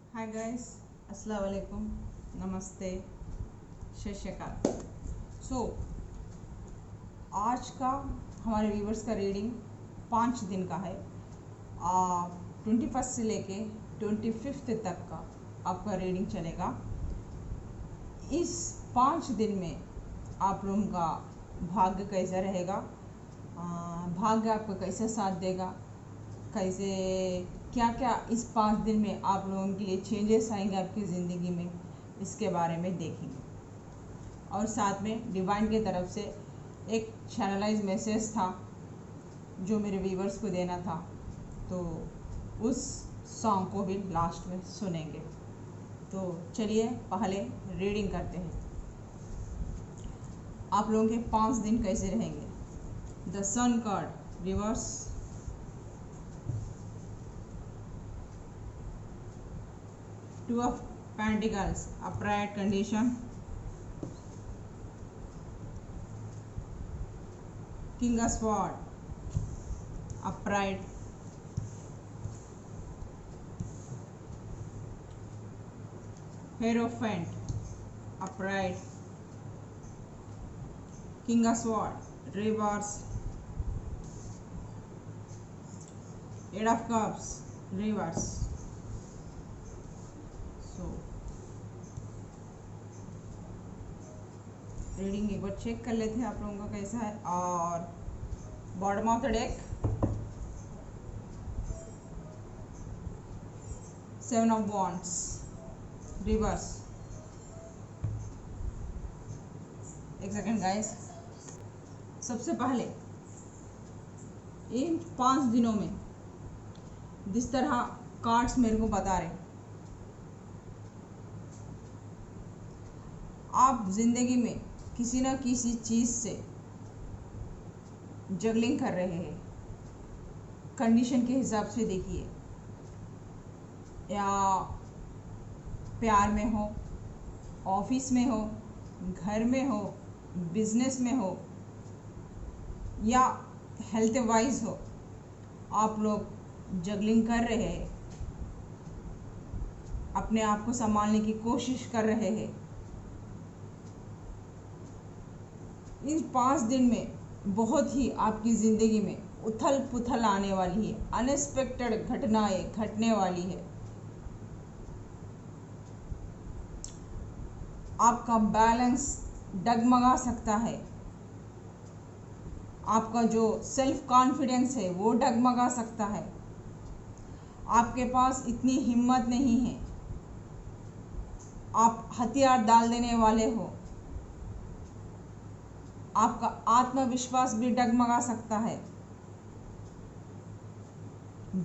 Hi guys, अस्सलाम वालेकुम, नमस्ते, सत श्री अकाल। सो आज का हमारे व्यूवर्स का रीडिंग 5 दिन का है। 21 से लेके 25 तक का आपका रीडिंग चलेगा। इस 5 दिन में आप लोगों का भाग्य कैसा रहेगा, भाग्य आपका कैसे साथ देगा, कैसे क्या क्या इस 5 दिन में आप लोगों के लिए चेंजेस आएंगे आपकी ज़िंदगी में, इसके बारे में देखेंगे। और साथ में डिवाइन की तरफ से एक चैनलाइज मैसेज था जो मेरे व्यूवर्स को देना था, तो उस सॉन्ग को भी लास्ट में सुनेंगे। तो चलिए पहले रीडिंग करते हैं। आप लोगों के 5 दिन कैसे रहेंगे। The sun card reverse, Two of Pentacles upright condition, King of Swords upright, Hierophant upright, King of Swords reverse, Eight of Cups reverse। Reading एक बार चेक कर लेते हैं आप लोगों का कैसा है। और bottom of the deck seven of wands reverse. एक सेकेंड गाइस, सबसे पहले इन 5 दिनों में जिस तरह कार्ड्स मेरे को बता रहे, आप जिंदगी में किसी न किसी चीज़ से जगलिंग कर रहे हैं। कंडीशन के हिसाब से देखिए, या प्यार में हो, ऑफिस में हो, घर में हो, बिजनेस में हो, या हेल्थ वाइज हो, आप लोग जगलिंग कर रहे हैं, अपने आप को संभालने की कोशिश कर रहे हैं। इन 5 दिन में बहुत ही आपकी ज़िंदगी में उथल पुथल आने वाली है, अनएक्सपेक्टेड घटनाएं घटने वाली है। आपका बैलेंस डगमगा सकता है, आपका जो सेल्फ कॉन्फिडेंस है वो डगमगा सकता है। आपके पास इतनी हिम्मत नहीं है, आप हथियार डाल देने वाले हो। आपका आत्मविश्वास भी डगमगा सकता है।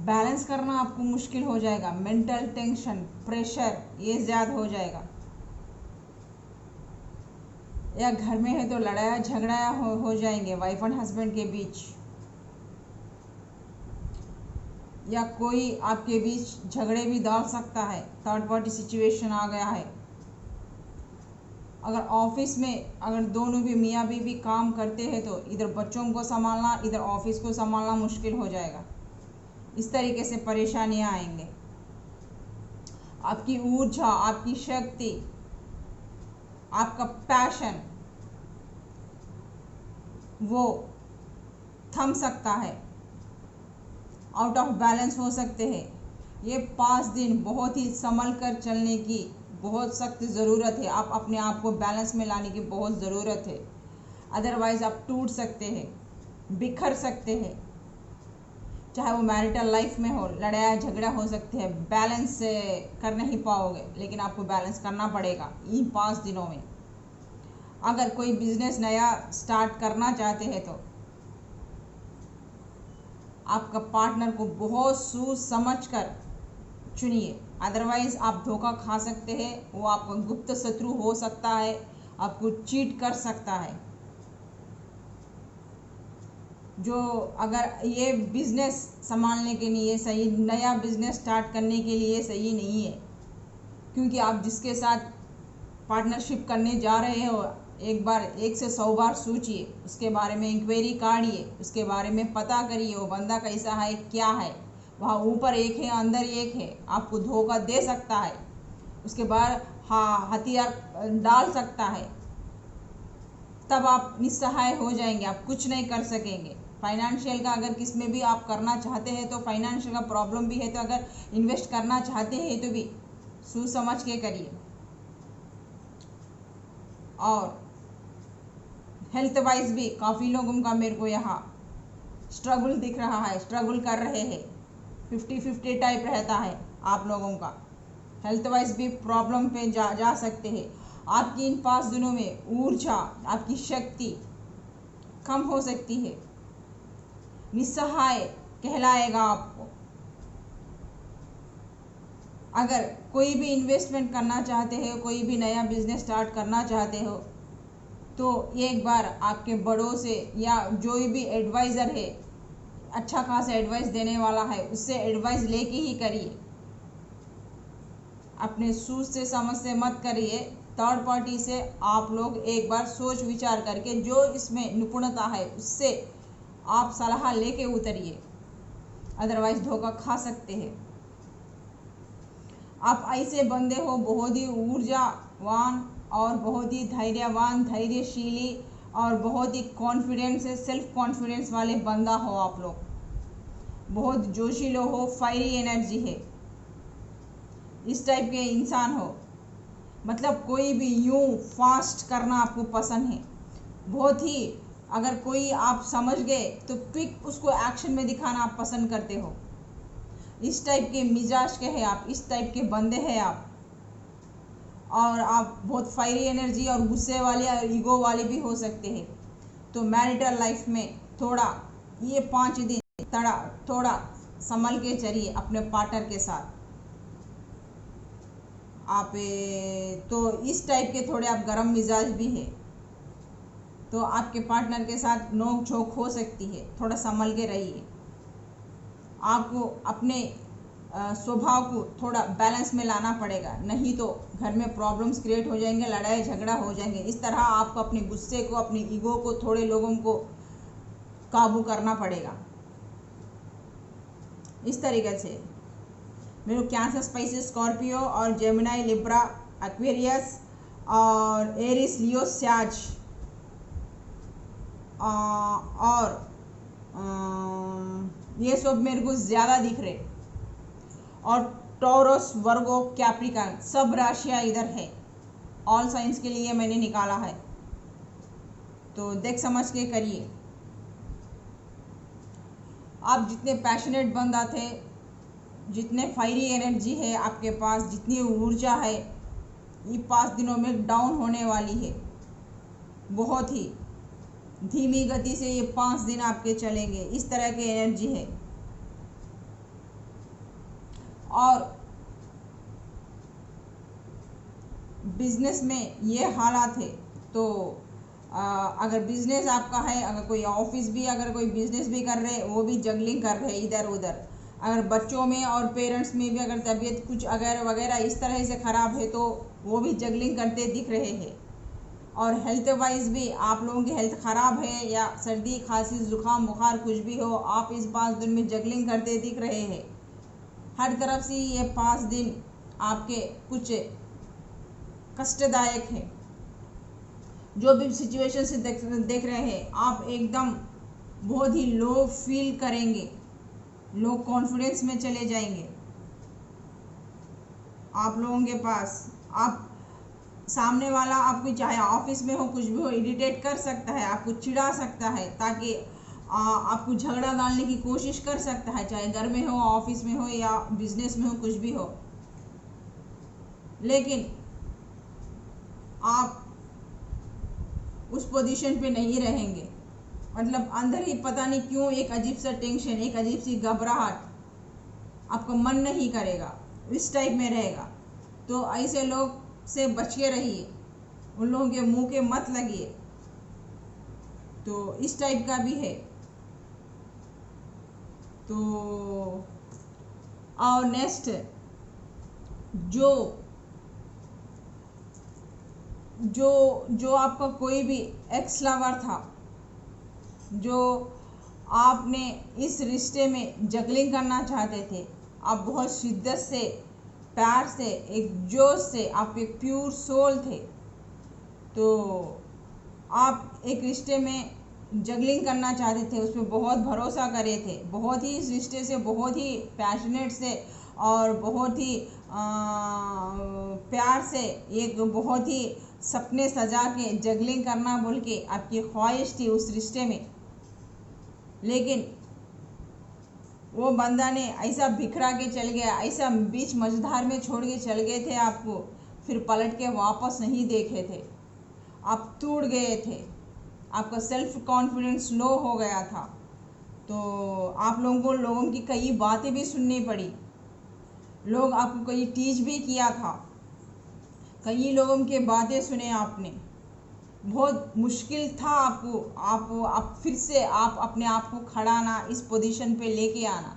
बैलेंस करना आपको मुश्किल हो जाएगा, मेंटल टेंशन, प्रेशर ये ज़्यादा हो जाएगा। या घर में है तो लड़ाई झगड़ा हो जाएंगे वाइफ एंड हस्बैंड के बीच, या कोई आपके बीच झगड़े भी डाल सकता है। थर्ड पार्टी सिचुएशन आ गया है। अगर ऑफिस में अगर दोनों भी मियाँ बीवी काम करते हैं तो इधर बच्चों को संभालना, इधर ऑफिस को संभालना मुश्किल हो जाएगा। इस तरीके से परेशानियां आएंगे। आपकी ऊर्जा, आपकी शक्ति, आपका पैशन वो थम सकता है, आउट ऑफ बैलेंस हो सकते हैं। ये 5 दिन बहुत ही संभल कर चलने की बहुत सख्त ज़रूरत है। आप अपने आप को बैलेंस में लाने की बहुत ज़रूरत है, अदरवाइज आप टूट सकते हैं, बिखर सकते हैं। चाहे वो मैरिटल लाइफ में हो, लड़ाई झगड़ा हो सकते हैं, बैलेंस कर नहीं पाओगे, लेकिन आपको बैलेंस करना पड़ेगा इन 5 दिनों में। अगर कोई बिजनेस नया स्टार्ट करना चाहते हैं तो आपका पार्टनर को बहुत सोच समझ कर चुनिए, अदरवाइज आप धोखा खा सकते हैं। वो आपका गुप्त शत्रु हो सकता है, आपको चीट कर सकता है। जो अगर ये बिजनेस संभालने के लिए सही, नया बिजनेस स्टार्ट करने के लिए सही नहीं है, क्योंकि आप जिसके साथ पार्टनरशिप करने जा रहे हो, एक बार 1 से 100 बार सोचिए, उसके बारे में इंक्वायरी काढ़िए, उसके बारे में पता करिए वो बंदा कैसा है, क्या है, वहाँ ऊपर एक है, अंदर एक है, आपको धोखा दे सकता है, उसके बाद हथियार डाल सकता है, तब आप निस्सहाय हो जाएंगे, आप कुछ नहीं कर सकेंगे। फाइनेंशियल का अगर किस में भी आप करना चाहते हैं तो फाइनेंशियल का प्रॉब्लम भी है, तो अगर इन्वेस्ट करना चाहते हैं तो भी सोच समझ के करिए। और हेल्थ वाइज भी काफ़ी लोगों का मेरे को यहाँ स्ट्रगल दिख रहा है, स्ट्रगल कर रहे हैं, 50-50 टाइप रहता है आप लोगों का। हेल्थ वाइज भी प्रॉब्लम पे जा सकते हैं। आपकी इन 5 दिनों में ऊर्जा, आपकी शक्ति कम हो सकती है, निस्सहाय कहलाएगा आपको। अगर कोई भी इन्वेस्टमेंट करना चाहते हो, कोई भी नया बिजनेस स्टार्ट करना चाहते हो, तो एक बार आपके बड़ों से या जो भी एडवाइज़र है, अच्छा खासा एडवाइस देने वाला है, उससे एडवाइस लेके ही करिए। अपने सोच से समझ से मत करिए। थर्ड पार्टी से आप लोग एक बार सोच विचार करके जो इसमें निपुणता है उससे आप सलाह लेके उतरिए, अदरवाइज धोखा खा सकते हैं। आप ऐसे बंदे हो बहुत ही ऊर्जावान और बहुत ही धैर्यवान, धैर्यशीली और बहुत ही कॉन्फिडेंस से सेल्फ कॉन्फिडेंस वाले बंदा हो आप लोग, बहुत जोशीलो हो, फायरी एनर्जी है, इस टाइप के इंसान हो। मतलब कोई भी यूं फास्ट करना आपको पसंद है, बहुत ही, अगर कोई आप समझ गए तो क्विक उसको एक्शन में दिखाना आप पसंद करते हो। इस टाइप के मिजाज के हैं आप, इस टाइप के बंदे हैं आप। और आप बहुत फायरी एनर्जी और गुस्से वाले और ईगो वाले भी हो सकते हैं। तो मैरिटल लाइफ में थोड़ा ये 5 दिन थोड़ा संभल के चलिए अपने पार्टनर के साथ। आप तो इस टाइप के थोड़े आप गरम मिजाज भी है, तो आपके पार्टनर के साथ नोक झोंक हो सकती है, थोड़ा संभल के रहिए। आपको अपने स्वभाव को थोड़ा बैलेंस में लाना पड़ेगा, नहीं तो घर में प्रॉब्लम्स क्रिएट हो जाएंगे, लड़ाई झगड़ा हो जाएंगे। इस तरह आपको अपने गुस्से को, अपनी ईगो को, थोड़े लोगों को काबू करना पड़ेगा। इस तरीके से मेरे को कैंसर, स्पाइसिस, स्कॉर्पियो और जेमिनाई, लिब्रा, एक्वेरियस और एरिस, लियो, सैज और ये सब मेरे को ज़्यादा दिख रहे। और टॉरस, वर्गो, कैप्रिकॉर्न सब राशियाँ इधर है। ऑल साइंस के लिए मैंने निकाला है, तो देख समझ के करिए। आप जितने पैशनेट बंदा थे, जितने फायरी एनर्जी है आपके पास, जितनी ऊर्जा है, ये 5 दिनों में डाउन होने वाली है। बहुत ही धीमी गति से ये 5 दिन आपके चलेंगे, इस तरह की एनर्जी है। और बिजनेस में ये हालात है, तो अगर बिजनेस आपका है, अगर कोई ऑफिस भी, अगर कोई बिजनेस भी कर रहे, वो भी जगलिंग कर रहे इधर उधर। अगर बच्चों में और पेरेंट्स में भी अगर तबीयत कुछ अगर वगैरह इस तरह से ख़राब है, तो वो भी जगलिंग करते दिख रहे हैं। और हेल्थ वाइज भी आप लोगों की हेल्थ ख़राब है, या सर्दी खांसी जुकाम बुखार कुछ भी हो, आप इस 5 दिन में जगलिंग करते दिख रहे हैं। हर तरफ से ये 5 दिन आपके कुछ कष्टदायक है। जो भी सिचुएशन से देख रहे हैं, आप एकदम बहुत ही लो फील करेंगे, लो कॉन्फिडेंस में चले जाएंगे। आप लोगों के पास आप सामने वाला आपको चाहे ऑफिस में हो, कुछ भी हो, इरिटेट कर सकता है, आपको चिढ़ा सकता है, ताकि आपको झगड़ा डालने की कोशिश कर सकता है, चाहे घर में हो, ऑफिस में हो या बिजनेस में हो, कुछ भी हो। लेकिन आप उस पोजीशन पे नहीं रहेंगे। मतलब अंदर ही पता नहीं क्यों एक अजीब सा टेंशन, एक अजीब सी घबराहट, आपका मन नहीं करेगा, इस टाइप में रहेगा। तो ऐसे लोग से बच के रहिए, उन लोगों के मुंह के मत लगिए। तो इस टाइप का भी है। तो और नेक्स्ट, जो आपका कोई भी एक्स लवर था, जो आपने इस रिश्ते में जगलिंग करना चाहते थे। आप बहुत शिद्दत से, प्यार से, एक जोश से, आप एक प्योर सोल थे। तो आप एक रिश्ते में जगलिंग करना चाहते थे, उसमें बहुत भरोसा करे थे, बहुत ही इस रिश्ते से बहुत ही पैशनेट से और बहुत ही प्यार से, एक बहुत ही सपने सजा के जगलिंग करना बोल के आपकी ख्वाहिश थी उस रिश्ते में। लेकिन वो बंदा ने ऐसा बिखरा के चल गया, ऐसा बीच मझधार में छोड़ के चल गए थे आपको, फिर पलट के वापस नहीं देखे थे। आप टूट गए थे, आपका सेल्फ कॉन्फिडेंस लो हो गया था। तो आप लोगों की कई बातें भी सुननी पड़ी, लोग आपको कई टीच भी किया था, कई लोगों के बातें सुने आपने। बहुत मुश्किल था आपको, आप फिर से आप अपने आप को खड़ाना, इस पोजीशन पे लेके आना।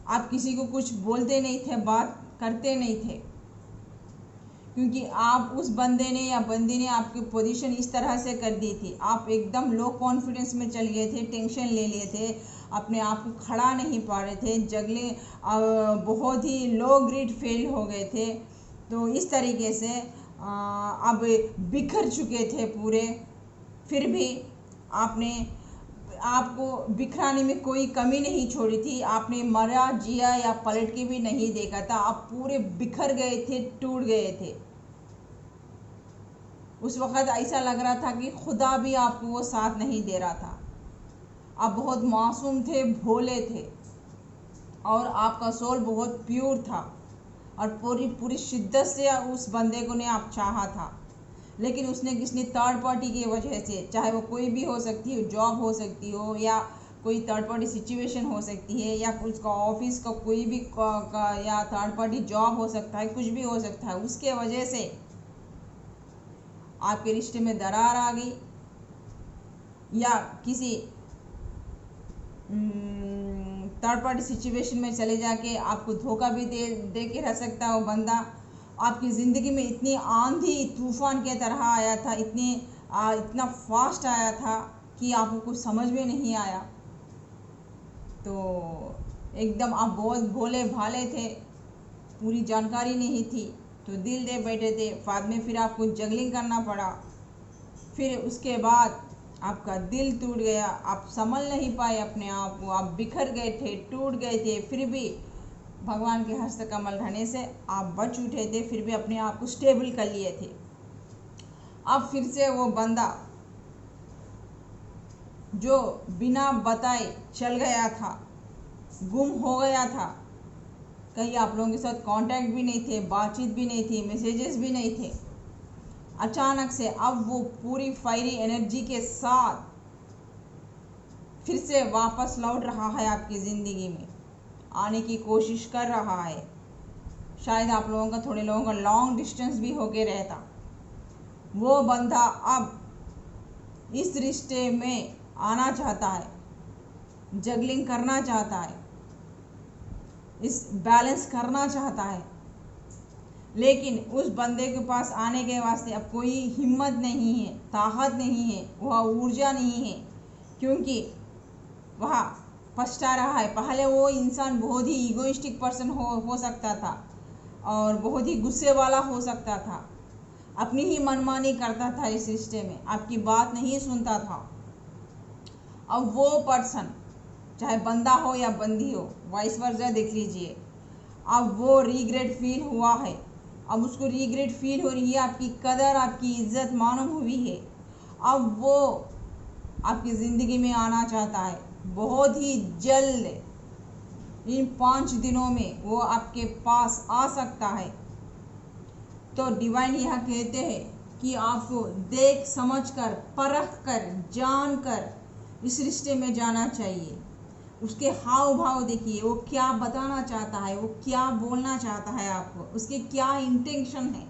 आप किसी को कुछ बोलते नहीं थे, बात करते नहीं थे, क्योंकि आप उस बंदे ने या बंदी ने आपकी पोजीशन इस तरह से कर दी थी। आप एकदम लो कॉन्फिडेंस में चल गए थे, टेंशन ले लिए थे, अपने आप को खड़ा नहीं पा रहे थे, जगले बहुत ही लो ग्रेड फेल हो गए थे। तो इस तरीके से अब बिखर चुके थे पूरे। फिर भी आपने आपको बिखराने में कोई कमी नहीं छोड़ी थी। आपने मरा, जिया या पलट के भी नहीं देखा था। आप पूरे बिखर गए थे, टूट गए थे। उस वक़्त ऐसा लग रहा था कि खुदा भी आपको वो साथ नहीं दे रहा था। आप बहुत मासूम थे, भोले थे, और आपका सोल बहुत प्योर था, और पूरी शिद्दत से उस बंदे को ने आप चाहा था। लेकिन उसने किसी थर्ड पार्टी की वजह से, चाहे वो कोई भी हो सकती हो, जॉब हो सकती हो, या कोई थर्ड पार्टी सिचुएशन हो सकती है, या उसका ऑफिस का कोई भी या थर्ड पार्टी जॉब हो सकता है, कुछ भी हो सकता है, उसके वजह से आपके रिश्ते में दरार आ गई, या किसी थर्ड पार्टी सिचुएशन में चले जाके आपको धोखा भी दे के रह सकता है वो बंदा। आपकी ज़िंदगी में इतनी आंधी तूफान के तरह आया था, इतना फास्ट आया था कि आपको कुछ समझ में नहीं आया। तो एकदम आप बहुत भोले भाले थे, पूरी जानकारी नहीं थी, तो दिल दे बैठे थे। बाद में फिर आपको जगलिंग करना पड़ा, फिर उसके बाद आपका दिल टूट गया, आप संभल नहीं पाए अपने आप को, आप बिखर गए थे, टूट गए थे। फिर भी भगवान के हस्त कमल रहने से आप बच उठे थे, फिर भी अपने आप को स्टेबल कर लिए थे। अब फिर से वो बंदा जो बिना बताए चल गया था, गुम हो गया था, कहीं आप लोगों के साथ कांटेक्ट भी नहीं थे, बातचीत भी नहीं थी, मैसेजेस भी नहीं थे, अचानक से अब वो पूरी फायरी एनर्जी के साथ फिर से वापस लौट रहा है आपकी ज़िंदगी में, आने की कोशिश कर रहा है। शायद आप लोगों का, थोड़े लोगों का लॉन्ग डिस्टेंस भी होके रहता। वो बंदा अब इस रिश्ते में आना चाहता है, जगलिंग करना चाहता है, इस बैलेंस करना चाहता है, लेकिन उस बंदे के पास आने के वास्ते अब कोई हिम्मत नहीं है, ताकत नहीं है, वह ऊर्जा नहीं है, क्योंकि वह पछता रहा है। पहले वो इंसान बहुत ही ईगोइस्टिक पर्सन हो सकता था, और बहुत ही गुस्से वाला हो सकता था, अपनी ही मनमानी करता था, इस रिश्ते में आपकी बात नहीं सुनता था। अब वो पर्सन, चाहे बंदा हो या बंदी हो, वाइस वर्सा देख लीजिए, अब वो रिग्रेट फील हुआ है। अब उसको रिग्रेट फील हो रही है, आपकी कदर, आपकी इज्जत मालूम हुई है। अब वो आपकी ज़िंदगी में आना चाहता है, बहुत ही जल्द, इन 5 दिनों में वो आपके पास आ सकता है। तो डिवाइन यह कहते हैं कि आपको देख समझ कर, परख कर, जान कर इस रिश्ते में जाना चाहिए। उसके हाव भाव देखिए, वो क्या बताना चाहता है, वो क्या बोलना चाहता है आपको, उसके क्या इंटेंशन है,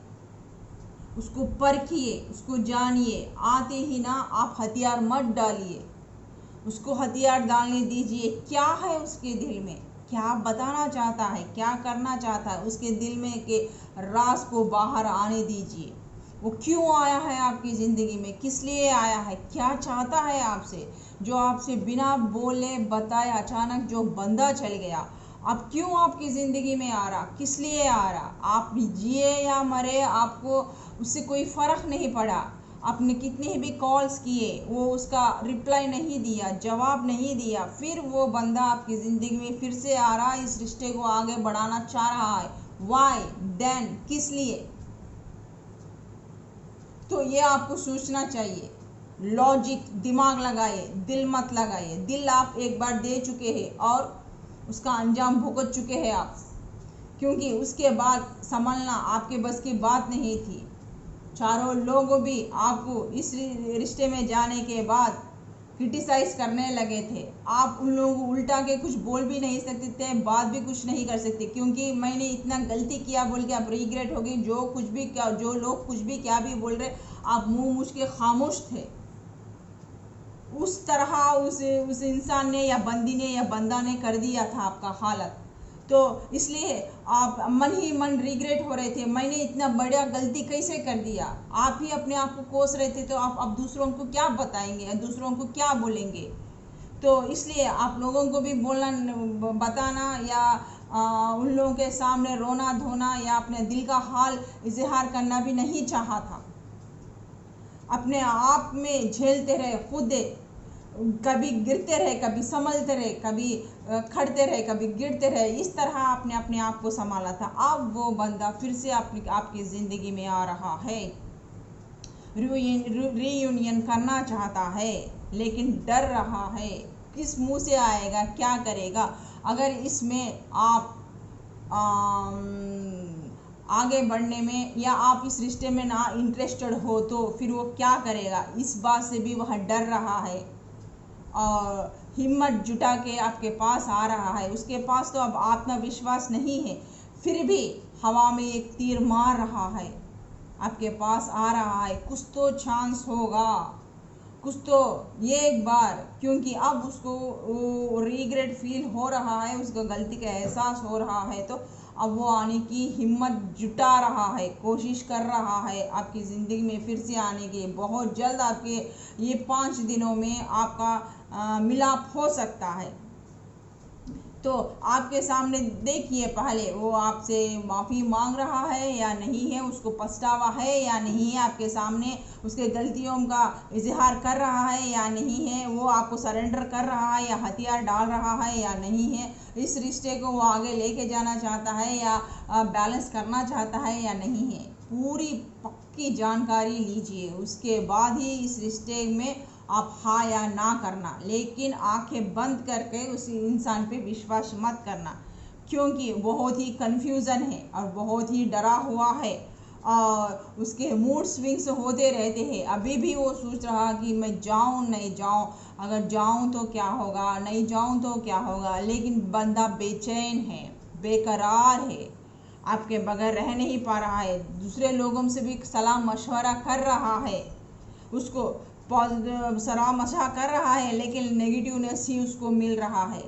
उसको परखिए, उसको जानिए। आते ही ना आप हथियार मत डालिए, उसको हथियार डालने दीजिए। क्या है उसके दिल में, क्या बताना चाहता है, क्या करना चाहता है, उसके दिल में के राज को बाहर आने दीजिए। वो क्यों आया है आपकी ज़िंदगी में, किस लिए आया है, क्या चाहता है आपसे। जो आपसे बिना बोले बताए अचानक जो बंदा चल गया, अब क्यों आपकी ज़िंदगी में आ रहा, किस लिए आ रहा। आप जिए या मरे आपको उससे कोई फ़र्क नहीं पड़ा। आपने कितने भी कॉल्स किए, वो उसका रिप्लाई नहीं दिया, जवाब नहीं दिया, फिर वो बंदा आपकी ज़िंदगी में फिर से आ रहा, इस रिश्ते को आगे बढ़ाना चाह रहा है। वाई देन, किस लिए। तो ये आपको सोचना चाहिए। लॉजिक, दिमाग लगाइए, दिल मत लगाइए। दिल आप एक बार दे चुके हैं और उसका अंजाम भुगत चुके हैं आप, क्योंकि उसके बाद संभलना आपके बस की बात नहीं थी। चारों लोग भी आपको इस रिश्ते में जाने के बाद क्रिटिसाइज करने लगे थे। आप उन लोगों को उल्टा के कुछ बोल भी नहीं सकते थे, बात भी कुछ नहीं कर सकते, क्योंकि मैंने इतना गलती किया बोल के आप रिग्रेट हो गई। जो कुछ भी क्या, जो लोग कुछ भी क्या भी बोल रहे, आप मुंह मूछ के खामोश थे। उस तरह उस इंसान ने या बंदी ने या बंदा ने कर दिया था आपका हालत। तो इसलिए आप मन ही मन रिग्रेट हो रहे थे, मैंने इतना बड़ा गलती कैसे कर दिया। आप ही अपने आप को कोस रहे थे। तो आप अब दूसरों को क्या बताएंगे या दूसरों को क्या बोलेंगे। तो इसलिए आप लोगों को भी बोलना, बताना या उन लोगों के सामने रोना धोना या अपने दिल का हाल इजहार करना भी नहीं चाहा था। अपने आप में झेलते रहे, खुद कभी गिरते रहे, कभी संभलते रहे, कभी खड़ते रहे, कभी गिरते रहे। इस तरह आपने अपने आप को संभाला था। अब वो बंदा फिर से आपकी ज़िंदगी में आ रहा है, रीयूनियन करना चाहता है, लेकिन डर रहा है किस मुंह से आएगा, क्या करेगा। अगर इसमें आप आगे बढ़ने में या आप इस रिश्ते में ना इंटरेस्टेड हो तो फिर वो क्या करेगा, इस बात से भी वह डर रहा है और हिम्मत जुटा के आपके पास आ रहा है। उसके पास तो अब आत्मविश्वास नहीं है, फिर भी हवा में एक तीर मार रहा है, आपके पास आ रहा है। कुछ तो चांस होगा, कुछ तो ये एक बार, क्योंकि अब उसको वो रिग्रेट फील हो रहा है, उसको गलती का एहसास हो रहा है। तो अब वो आने की हिम्मत जुटा रहा है, कोशिश कर रहा है आपकी ज़िंदगी में फिर से आने की। बहुत जल्द आपके ये 5 दिनों में आपका मिलाप हो सकता है। तो आपके सामने देखिए, पहले वो आपसे माफ़ी मांग रहा है या नहीं है, उसको पछतावा है या नहीं है, आपके सामने उसके गलतियों का इजहार कर रहा है या नहीं है, वो आपको सरेंडर कर रहा है या हथियार डाल रहा है या नहीं है, इस रिश्ते को वो आगे लेके जाना चाहता है या बैलेंस करना चाहता है या नहीं है। पूरी पक्की जानकारी लीजिए, उसके बाद ही इस रिश्ते में आप हाँ या ना करना। लेकिन आंखें बंद करके उस इंसान पे विश्वास मत करना, क्योंकि बहुत ही कन्फ्यूज़न है और बहुत ही डरा हुआ है और उसके मूड स्विंग्स होते रहते हैं। अभी भी वो सोच रहा कि मैं जाऊं नहीं जाऊं, अगर जाऊं तो क्या होगा, नहीं जाऊं तो क्या होगा। लेकिन बंदा बेचैन है, बेकरार है, आपके बगैर रह नहीं पा रहा है। दूसरे लोगों से भी सलाह मशवरा कर रहा है, उसको पॉजिटिव सलाह मशवरा कर रहा है, लेकिन नेगेटिवनेस ही उसको मिल रहा है।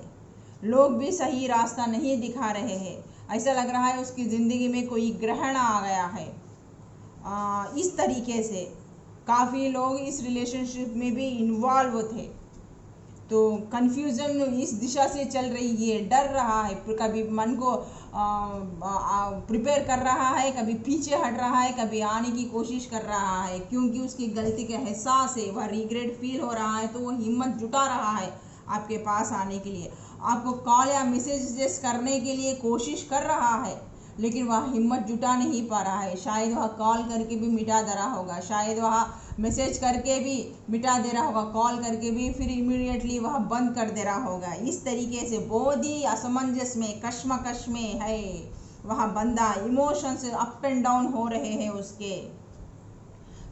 लोग भी सही रास्ता नहीं दिखा रहे हैं। ऐसा लग रहा है उसकी ज़िंदगी में कोई ग्रहण आ गया है। इस तरीके से काफ़ी लोग इस रिलेशनशिप में भी इन्वॉल्व थे। तो कन्फ्यूज़न इस दिशा से चल रही है, डर रहा है, कभी मन को प्रिपेयर कर रहा है, कभी पीछे हट रहा है, कभी आने की कोशिश कर रहा है, क्योंकि उसकी गलती का एहसास है, वह रिग्रेट फील हो रहा है। तो वो हिम्मत जुटा रहा है आपके पास आने के लिए, आपको कॉल या मैसेजेस करने के लिए कोशिश कर रहा है, लेकिन वह हिम्मत जुटा नहीं पा रहा है। शायद वह कॉल करके भी मिटा दे रहा होगा, शायद वह मैसेज करके भी मिटा दे रहा होगा, कॉल करके भी फिर इमीडिएटली वह बंद कर दे रहा होगा। इस तरीके से बहुत ही असमंजस में, कश्मकश में है वह बंदा। इमोशंस अप एंड डाउन हो रहे हैं उसके।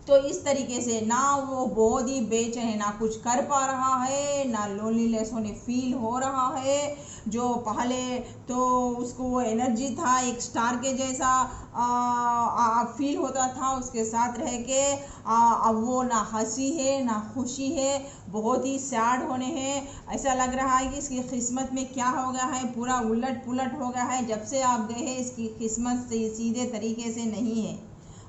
तो इस तरीके से ना वो बहुत ही बेचैन है, ना कुछ कर पा रहा है, ना लोनलीनेस होने फील हो रहा है। जो पहले तो उसको वो एनर्जी था, एक स्टार के जैसा फील होता था उसके साथ रह के, अब वो ना हंसी है ना खुशी है, बहुत ही सैड होने हैं। ऐसा लग रहा है कि इसकी किस्मत में क्या हो गया है, पूरा उलट पुलट हो गया है। जब से आप गए हैं इसकी किस्मत से सीधे तरीके से नहीं है।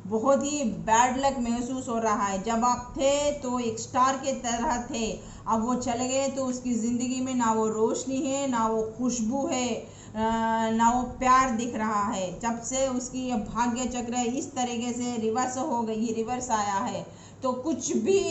बहुत ही बैड लक महसूस हो रहा है। जब आप थे तो एक स्टार के तरह थे, अब वो चले गए तो उसकी ज़िंदगी में ना वो रोशनी है, ना वो खुशबू है, ना वो प्यार दिख रहा है। जब से उसकी ये भाग्य चक्र इस तरीके से रिवर्स आया है, तो कुछ भी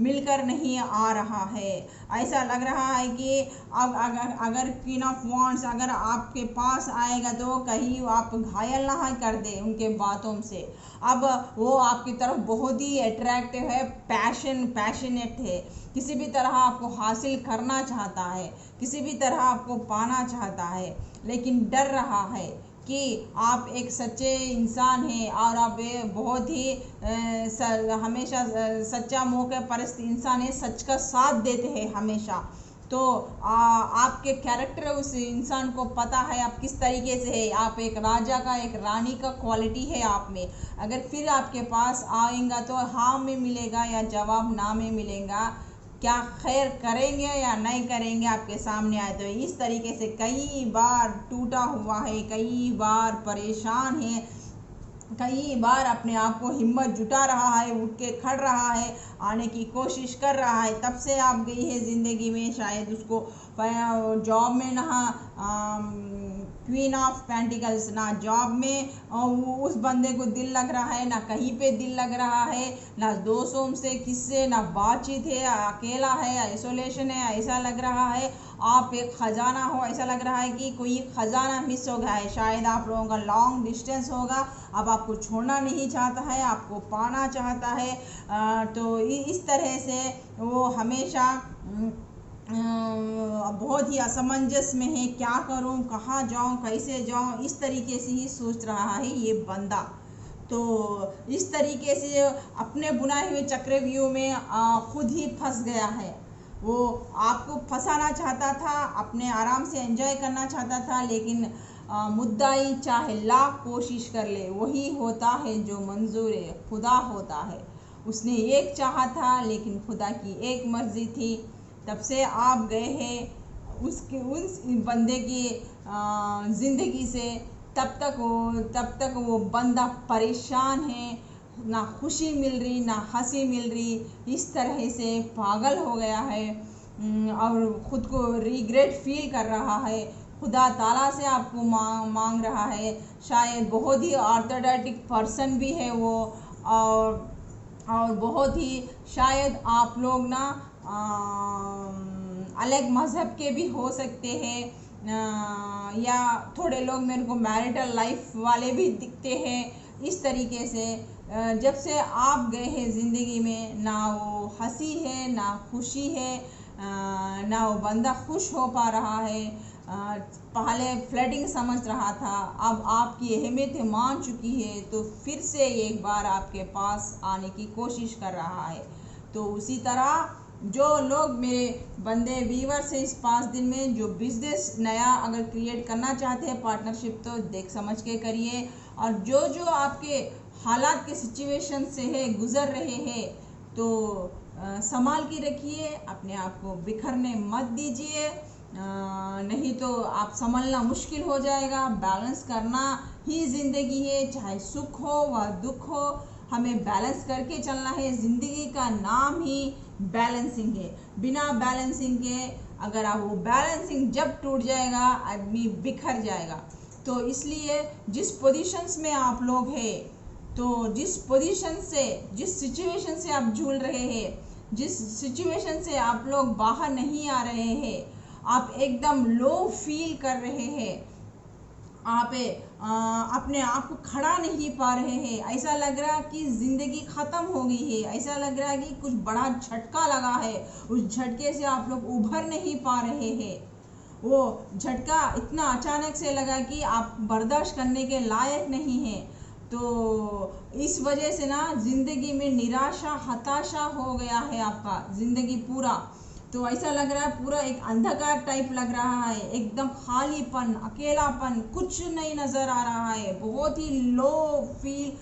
मिलकर नहीं आ रहा है। ऐसा लग रहा है कि अब अगर क्वीन ऑफ वांड्स अगर आपके पास आएगा तो कहीं आप घायल ना कर दे उनके बातों से। अब वो आपकी तरफ बहुत ही अट्रैक्टिव है, पैशनेट है, किसी भी तरह आपको हासिल करना चाहता है, किसी भी तरह आपको पाना चाहता है, लेकिन डर रहा है कि आप एक सच्चे इंसान हैं और आप बहुत ही हमेशा सच्चा मौके परस्त इंसान है, सच का साथ देते हैं हमेशा। तो आपके कैरेक्टर उस इंसान को पता है आप किस तरीके से है। आप एक राजा का एक रानी का क्वालिटी है आप में। अगर फिर आपके पास आएगा तो हाँ में मिलेगा या जवाब ना में मिलेगा, क्या खैर करेंगे या नहीं करेंगे आपके सामने आए तो। इस तरीके से कई बार टूटा हुआ है, कई बार परेशान है, कई बार अपने आप को हिम्मत जुटा रहा है, उठ के खड़ रहा है, आने की कोशिश कर रहा है। तब से आप गई है ज़िंदगी में, शायद उसको जॉब में ना क्वीन ऑफ पेंटिकल्स, ना जॉब में उस बंदे को दिल लग रहा है, ना कहीं पे दिल लग रहा है, ना दोस्तों से किससे ना बातचीत है, अकेला है, आइसोलेशन है, ऐसा लग रहा है। आप एक ख़जाना हो, ऐसा लग रहा है कि कोई ख़जाना मिस हो गया है। शायद आप लोगों का लॉन्ग डिस्टेंस होगा, अब आपको छोड़ना नहीं चाहता है, आपको पाना चाहता है। तो इस तरह से वो हमेशा बहुत ही असमंजस में है, क्या करूं, कहाँ जाऊं, कैसे जाऊं, इस तरीके से ही सोच रहा है ये बंदा। तो इस तरीके से अपने बुनाए हुए चक्रव्यूह में खुद ही फंस गया है। वो आपको फंसाना चाहता था, अपने आराम से एंजॉय करना चाहता था, लेकिन मुद्दाई चाहे लाख कोशिश कर ले वही होता है जो मंजूर खुदा होता है। उसने एक चाहा था लेकिन खुदा की एक मर्जी थी। तब से आप गए हैं उस बंदे की ज़िंदगी से, तब तक वो बंदा परेशान है, ना खुशी मिल रही ना हंसी मिल रही, इस तरह से पागल हो गया है और ख़ुद को रिग्रेट फील कर रहा है। खुदा ताला से आपको मांग रहा है। शायद बहुत ही ऑर्थोडॉक्स पर्सन भी है वो, और बहुत ही शायद आप लोग ना अलग मज़हब के भी हो सकते हैं, या थोड़े लोग मेरे को मैरिटल लाइफ वाले भी दिखते हैं। इस तरीके से जब से आप गए हैं ज़िंदगी में, ना वो हंसी है ना खुशी है, ना वो बंदा खुश हो पा रहा है। पहले फ्लर्टिंग समझ रहा था, अब आपकी अहमियत मान चुकी है, तो फिर से एक बार आपके पास आने की कोशिश कर रहा है। तो उसी तरह जो लोग मेरे बंदे व्यूअर्स हैं इस 5 दिन में, जो बिजनेस नया अगर क्रिएट करना चाहते हैं पार्टनरशिप, तो देख समझ के करिए। और जो आपके हालात के सिचुएशन से है गुज़र रहे हैं, तो संभाल के रखिए, अपने आप को बिखरने मत दीजिए, नहीं तो आप संभलना मुश्किल हो जाएगा। बैलेंस करना ही ज़िंदगी है, चाहे सुख हो व दुख हो, हमें बैलेंस करके चलना है। ज़िंदगी का नाम ही बैलेंसिंग है। बिना बैलेंसिंग के अगर आप वो बैलेंसिंग जब टूट जाएगा, आदमी बिखर जाएगा। तो इसलिए जिस पोजीशंस में आप लोग हैं, तो जिस पोजीशन से, जिस सिचुएशन से आप झूल रहे हैं, जिस सिचुएशन से आप लोग बाहर नहीं आ रहे हैं, आप एकदम लो फील कर रहे हैं, आप अपने आप को खड़ा नहीं पा रहे हैं, ऐसा लग रहा है कि ज़िंदगी ख़त्म हो गई है, ऐसा लग रहा है कि कुछ बड़ा झटका लगा है, उस झटके से आप लोग उभर नहीं पा रहे हैं। वो झटका इतना अचानक से लगा कि आप बर्दाश्त करने के लायक नहीं हैं। तो इस वजह से ना ज़िंदगी में निराशा हताशा हो गया है आपका ज़िंदगी पूरा। तो ऐसा लग रहा है पूरा एक अंधकार टाइप लग रहा है, एकदम खालीपन, अकेलापन, कुछ नहीं नज़र आ रहा है, बहुत ही लो फील,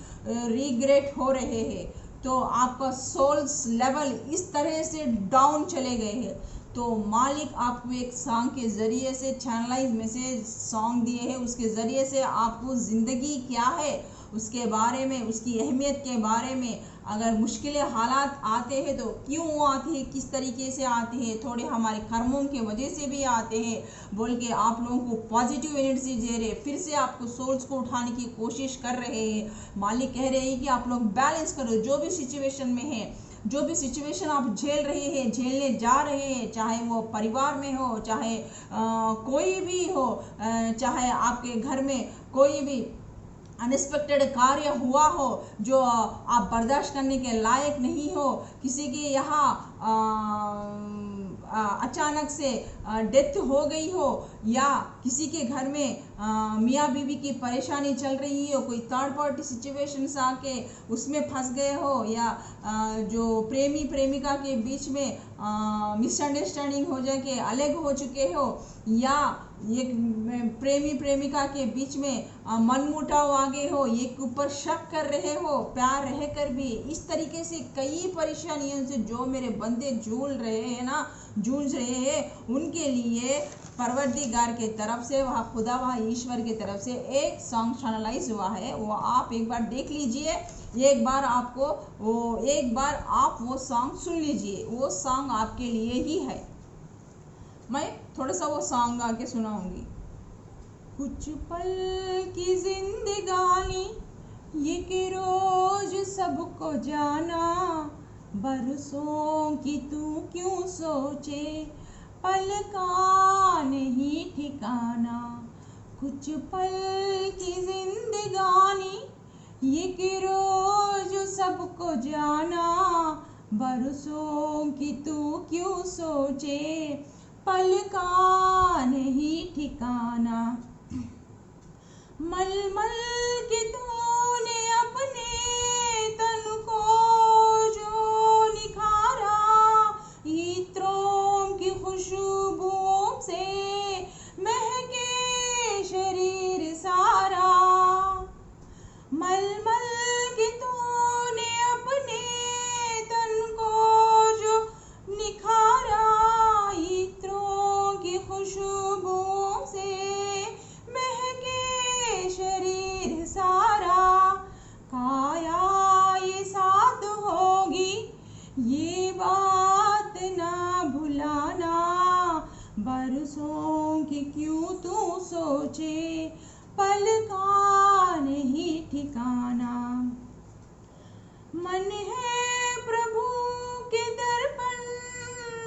रिग्रेट हो रहे हैं। तो आपका सोल्स लेवल इस तरह से डाउन चले गए हैं। तो मालिक आपको एक सॉन्ग के ज़रिए से चैनलाइज मैसेज सॉन्ग दिए हैं, उसके ज़रिए से आपको ज़िंदगी क्या है उसके बारे में, उसकी अहमियत के बारे में, अगर मुश्किलें हालात आते हैं तो क्यों वो आते हैं, किस तरीके से आते हैं, थोड़े हमारे कर्मों के वजह से भी आते हैं बोल के आप लोगों को पॉजिटिव एनर्जी दे रहे, फिर से आपको सोल्स को उठाने की कोशिश कर रहे हैं। मालिक कह रहे हैं कि आप लोग बैलेंस करो, जो भी सिचुएशन में है, जो भी सिचुएशन आप झेल रहे हैं, झेलने जा रहे हैं, चाहे वो परिवार में हो, चाहे कोई भी हो, चाहे आपके घर में कोई भी अनएक्सपेक्टेड कार्य हुआ हो जो आप बर्दाश्त करने के लायक नहीं हो, किसी के यहाँ अचानक से डेथ हो गई हो, या किसी के घर में मियाँ बीवी की परेशानी चल रही हो, कोई थर्ड पार्टी सिचुएशंस आके उसमें फंस गए हो, या जो प्रेमी प्रेमिका के बीच में मिसअंडरस्टैंडिंग हो जाके अलग हो चुके हो, या एक प्रेमी प्रेमिका के बीच में मनमुटाव आगे हो, एक ऊपर शक कर रहे हो प्यार रह कर भी, इस तरीके से कई परेशानियों से जो मेरे बंदे जूझ रहे हैं, उनके लिए परवरदिगार के तरफ से, वह खुदा वह ईश्वर की तरफ से एक सॉन्ग चैनलाइज हुआ है, वो आप एक बार देख लीजिए, एक बार आप वो सॉन्ग सुन लीजिए, वो सॉन्ग आपके लिए ही है। मैं थोड़ा सा वो सॉन्ग आके सुनाऊंगी। कुछ पल की जिंदगानी ये कि रोज सबको जाना, बरसों की तू क्यों सोचे, पल का नहीं ठिकाना। कुछ पल की जिंदगानी ये कि रोज सबको जाना, बरसों की तू क्यों सोचे, पल का नहीं ठिकाना। मल मल के तूने अपने तन को जो निखारा, इत्रों की खुशबुओं से महके शरीर सारा। मल मल के तूने अपने तन को जो निखारा, इत्रों की खुशबुओं से महके शरीर सारा। काया ये साथ होगी ये बात ना भुलाना, बरसों की क्यों तू सोचे, पल का नहीं ठिकाना। मन है प्रभु के दर्पण,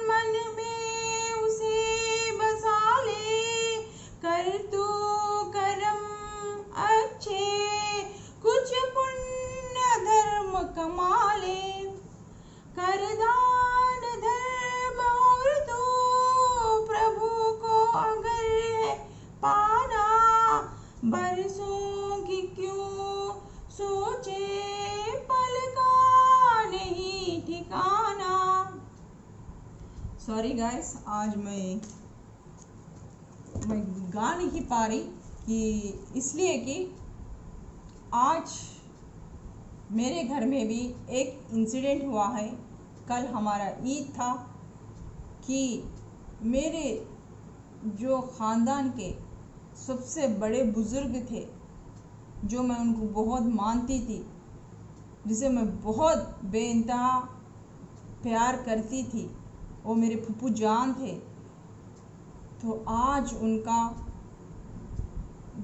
मन में उसे बसा ले, कर तू कर्म अच्छे, कुछ पुण्य धर्म कमा ले, कर दान धर्म और तू प्रभु को अगर है पाना, बरसों की क्यों सोचे, पल का नहीं ठिकाना। सॉरी गाइस, आज मैं गा नहीं पा रही, कि इसलिए कि आज मेरे घर में भी एक इंसिडेंट हुआ है। कल हमारा ईद था, कि मेरे जो ख़ानदान के सबसे बड़े बुज़ुर्ग थे, जो मैं उनको बहुत मानती थी, जिसे मैं बहुत बेइंतहा प्यार करती थी, वो मेरे फूफू जान थे। तो आज उनका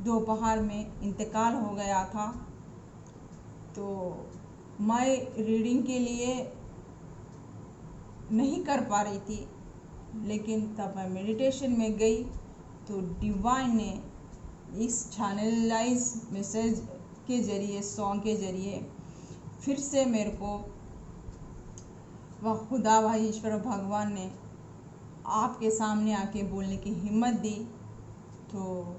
दोपहर में इंतकाल हो गया था। तो मैं रीडिंग के लिए नहीं कर पा रही थी, लेकिन तब मैं मेडिटेशन में गई तो डिवाइन ने इस चैनलाइज मैसेज के ज़रिए, सॉन्ग के ज़रिए फिर से मेरे को वह खुदा वह ईश्वर भगवान ने आपके सामने आके बोलने की हिम्मत दी। तो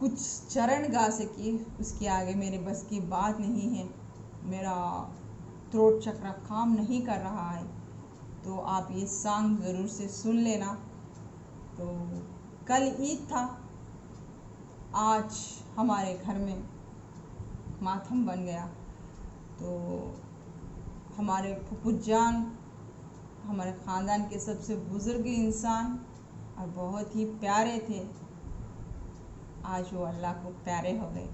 कुछ चरण गा सकी, उसके आगे मेरे बस की बात नहीं है, मेरा थ्रोट चक्र काम नहीं कर रहा है। तो आप ये सॉन्ग ज़रूर से सुन लेना। तो कल ईद था, आज हमारे घर में मातम बन गया। तो हमारे फूफू जान हमारे ख़ानदान के सबसे बुज़ुर्ग इंसान और बहुत ही प्यारे थे, आज वो अल्लाह को प्यारे हो गए।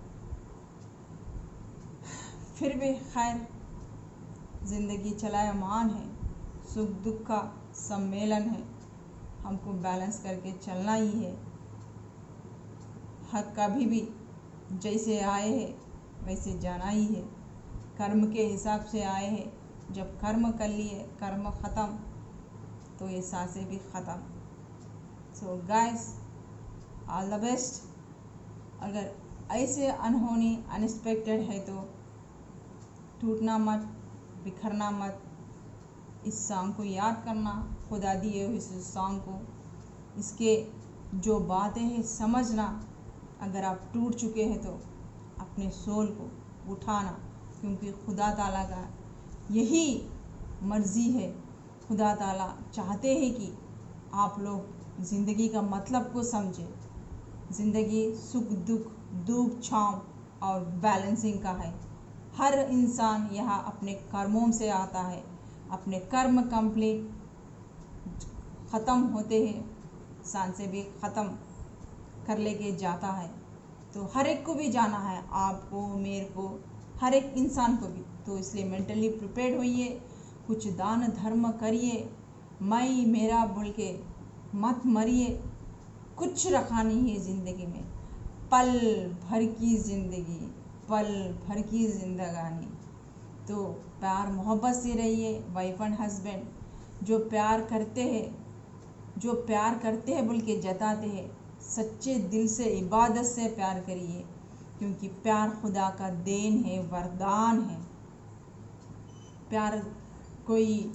फिर भी खैर ज़िंदगी चलायमान है, सुख दुख का सम्मेलन है, हमको बैलेंस करके चलना ही है। हक कभी भी जैसे आए हैं वैसे जाना ही है, कर्म के हिसाब से आए हैं। जब कर्म कर लिए, कर्म ख़त्म तो ये सांसें भी ख़त्म। So guys, all the best. अगर ऐसे अनहोनी अनएक्सपेक्टेड है तो टूटना मत, बिखरना मत। इस सॉन्ग को याद करना, खुदा दिए हुए इस सॉन्ग को, इसके जो बातें हैं समझना। अगर आप टूट चुके हैं तो अपने सोल को उठाना, क्योंकि खुदा ताला का यही मर्ज़ी है। खुदा ताला चाहते हैं कि आप लोग ज़िंदगी का मतलब को समझें। ज़िंदगी सुख दुख, धूप छाँव और बैलेंसिंग का है। हर इंसान यहाँ अपने कर्मों से आता है, अपने कर्म कंप्लीट ख़त्म होते हैं, सांसें भी ख़त्म कर लेके जाता है। तो हर एक को भी जाना है, आपको, मेरे को, हर एक इंसान को भी। तो इसलिए मेंटली प्रिपेयर्ड होइए, कुछ दान धर्म करिए, मैं मेरा बोल के मत मरिए। कुछ रखा नहीं है ज़िंदगी में, पल भर की ज़िंदगी, पल भर की जिंदगानी। तो प्यार मोहब्बत से रहिए। वाइफ एंड हस्बैंड जो प्यार करते हैं बोल के जताते हैं, सच्चे दिल से इबादत से प्यार करिए, क्योंकि प्यार खुदा का देन है, वरदान है। प्यार कोई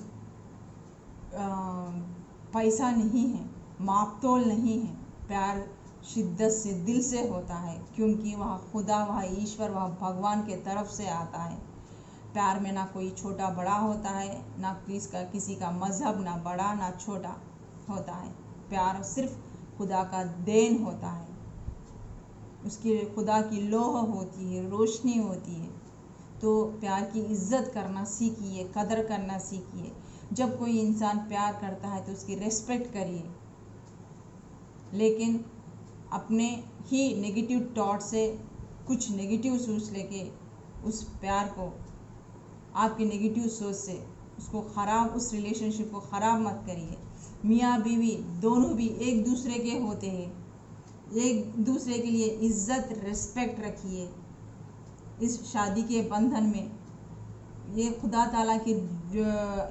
पैसा नहीं है, मापतोल नहीं है। प्यार शिद्दत से दिल से होता है, क्योंकि वह खुदा, वह ईश्वर, वह भगवान के तरफ से आता है। प्यार में ना कोई छोटा बड़ा होता है, ना किसी का मज़हब, ना बड़ा ना छोटा होता है। प्यार सिर्फ खुदा का देन होता है, उसकी खुदा की लोह होती है, रोशनी होती है। तो प्यार की इज़्ज़त करना सीखिए, कदर करना सीखिए। जब कोई इंसान प्यार करता है तो उसकी रिस्पेक्ट करिए, लेकिन अपने ही नेगेटिव थॉट से कुछ नेगेटिव सोच लेके उस प्यार को, आपकी नेगेटिव सोच से उसको ख़राब, उस रिलेशनशिप को ख़राब मत करिए। मियाँ बीवी दोनों भी एक दूसरे के होते हैं, एक दूसरे के लिए इज़्ज़त रिस्पेक्ट रखिए। इस शादी के बंधन में ये खुदा ताला की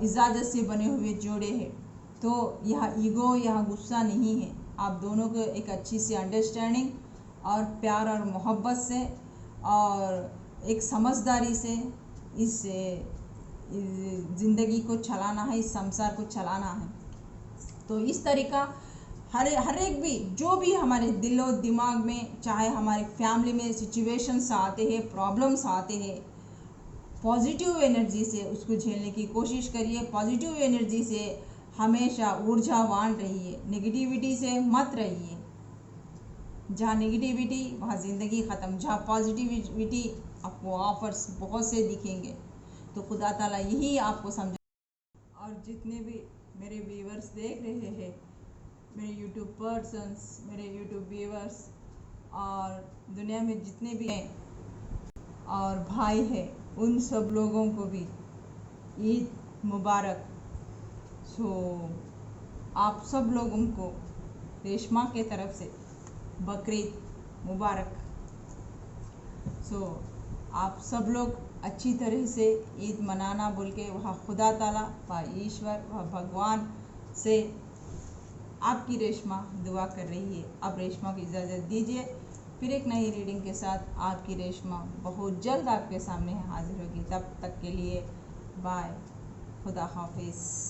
इजाज़त से बने हुए जोड़े हैं, तो यह ईगो, यह गुस्सा नहीं है। आप दोनों को एक अच्छी सी अंडरस्टैंडिंग और प्यार और मोहब्बत से और एक समझदारी से इस ज़िंदगी को चलाना है, इस संसार को चलाना है। तो इस तरीका हर एक भी, जो भी हमारे दिलो दिमाग में, चाहे हमारे फैमिली में सिचुएशंस आते हैं, प्रॉब्लम्स आते हैं, पॉजिटिव एनर्जी से उसको झेलने की कोशिश करिए। पॉजिटिव एनर्जी से हमेशा ऊर्जावान रहिए, नेगेटिविटी से मत रहिए। जहाँ नेगेटिविटी वहाँ ज़िंदगी ख़त्म, जहाँ पॉजिटिविटी आपको ऑफर्स बहुत से दिखेंगे। तो खुदा ताला यही आपको समझ। और जितने भी मेरे व्यूवर्स देख रहे हैं, मेरे यूट्यूब पर्सन्स, मेरे यूट्यूब व्यूवर्स और दुनिया में जितने भी हैं और भाई हैं, उन सब लोगों को भी ईद मुबारक। सो आप सब लोगों को रेशमा के तरफ से बकरीद मुबारक। सो आप सब लोग अच्छी तरह से ईद मनाना बोल के वह खुदा ताला, वह ईश्वर, वह भगवान से आपकी रेशमा दुआ कर रही है। अब रेशमा को इजाज़त दीजिए, फिर एक नई रीडिंग के साथ आपकी रेशमा बहुत जल्द आपके सामने हाजिर होगी। तब तक के लिए बाय, खुदा हाफिज़।